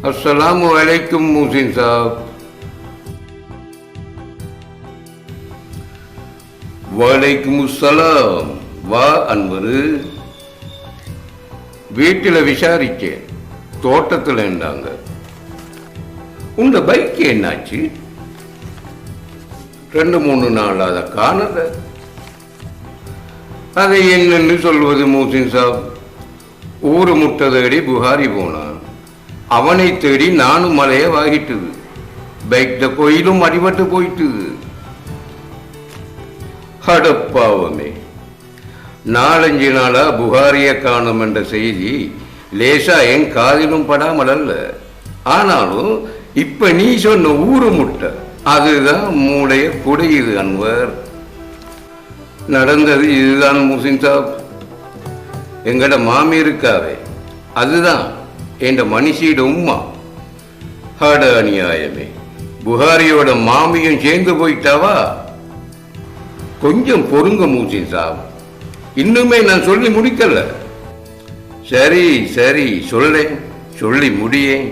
अस्सलामु अलैकुम मोहसिन साहब. வலைக்குமுஸ்ஸலாம். வா அன்பரு. வீட்டில் விசாரிச்சேன், தோட்டத்தில் இருந்தாங்க. உண்ட பைக்கு என்னாச்சு? 2-3 நாள் அதை காணல. அதை என்னன்னு சொல்வது மோசின் சாப்? ஊரு முட்டை தேடி புகாரி போனான். அவனை தேடி நானும் மலைய வாகிட்டுது. பைக்ல கோயிலும் அடிபட்டு போயிட்டுது. அடப்பாவமே, 4-5 நாளா புகாரிய காணும் என்ற செய்தி லேசா என் காதிலும் படாமல் அல்ல. ஆனாலும் இப்ப நீ சொன்ன ஊரு முட்டை அதுதான் மூளைய குடையுது அன்வர். நடந்தது இதுதான் முசின் சாப். எங்கட மாமி இருக்காவே, அதுதான் என் மனுஷியோட உம்மா. ஹட அநியாயமே, புகாரியோட மாமியும் சேர்ந்து போயிட்டாவா? கொஞ்சம் பொறுங்க மூசின் சாப், இன்னுமே நான் சொல்லி முடிக்கல. சரி சரி சொல்லேன், சொல்லி முடியேன்.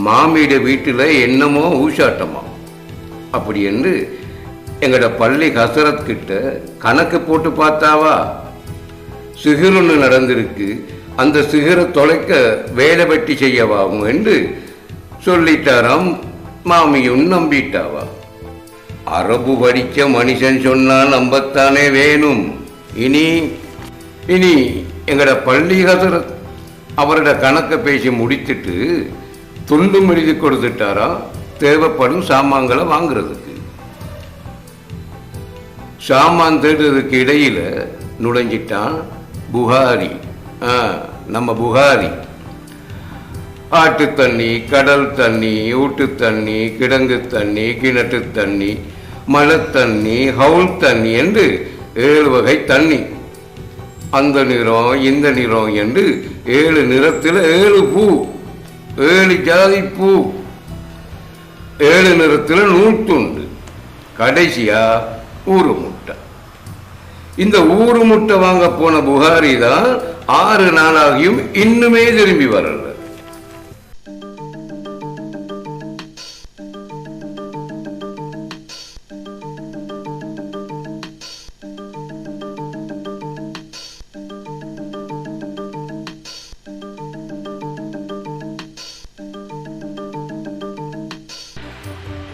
மாமியோட வீட்டில் என்னமோ ஊசாட்டமா அப்படி என்று எங்கட பள்ளி ஹசரத் கிட்ட கணக்கு போட்டு பார்த்தாவா? சிகர் ஒன்று நடந்திருக்கு, அந்த சிகரை தொலைக்க வேலை வெட்டி செய்யவாகும் என்று சொல்லிட்டாராம். மாமியும் நம்பிட்டாவா? அரபு படிச்ச மனுஷன் சொன்னா நம்பத்தானே வேணும். இனி இனி எங்கட பள்ளி ஹசரத் அவரோட கணக்கை பேசி முடித்துட்டு துண்டும் எழுதி கொடுத்துட்டாரா தேவைப்படும் சாமான்களை வாங்குறதுக்கு. சாமான் தேடுறதுக்கு இடையில நுழைஞ்சிட்டான் புகாரி. நம்ம புகாரி ஆட்டு தண்ணி, கடல் தண்ணி, ஊட்டு தண்ணி, கிடங்கு தண்ணி, கிணற்று தண்ணி, மழை தண்ணி, ஹவுல் தண்ணி என்று 7 வகை தண்ணி. அந்த நிறம் இந்த நிறம் என்று 7 நிறத்தில் 7 பூ, 7 ஜாதி பூ, 7 நிறத்தில் 100 துண்டு. கடைசியா ஊரு முட்டை. இந்த ஊரு முட்டை வாங்க போன புகாரி தான் 6 நாளாகியும் இன்னுமே திரும்பி வரல.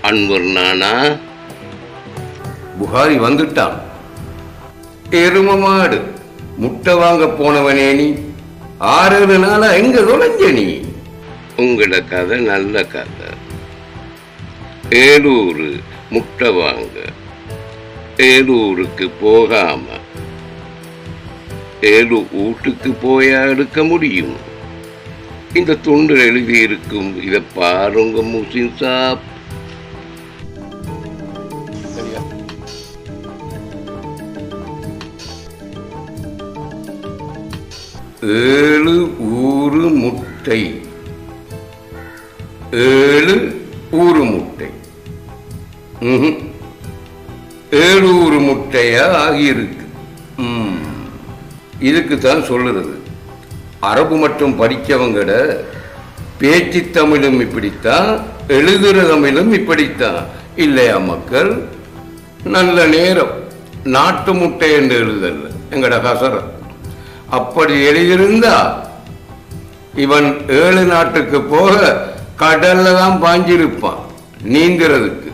அன்வர் நானா? புகாரி வந்துட்டான். எரும மாடு, முட்டை வாங்க போனவனே நீ, 6 நாளா எங்க தொலைஞ்ச நீ? உங்களோட கதை நல்ல கதை. ஏலூர் முட்டை வாங்க ஏலூருக்கு போகாம 7 வீட்டுக்கு போயா எடுக்க முடியும்? இந்த துண்டு எழுதி இருக்கும், இதை பாருங்க முசின் சாப். ஏழு ஊரு முட்டை, 7 ஊரு முட்டை. 7 ஊரு முட்டையா ஆகியிருக்கு. இதுக்குத்தான் சொல்லுறது, அரபு மட்டும் படித்தவங்கட பேச்சு தமிழும் இப்படித்தான், எழுதுற தமிழும் இப்படித்தான் இல்லையா மக்கள்? நல்ல நேரம் நாட்டு முட்டை என்று எழுதல் எங்கட ஹசரத். அப்படி எழுதியிருந்தா இவன் 7 நாட்டுக்கு போக கடல்ல தான் பாஞ்சிருப்பான் நீங்கிறதுக்கு.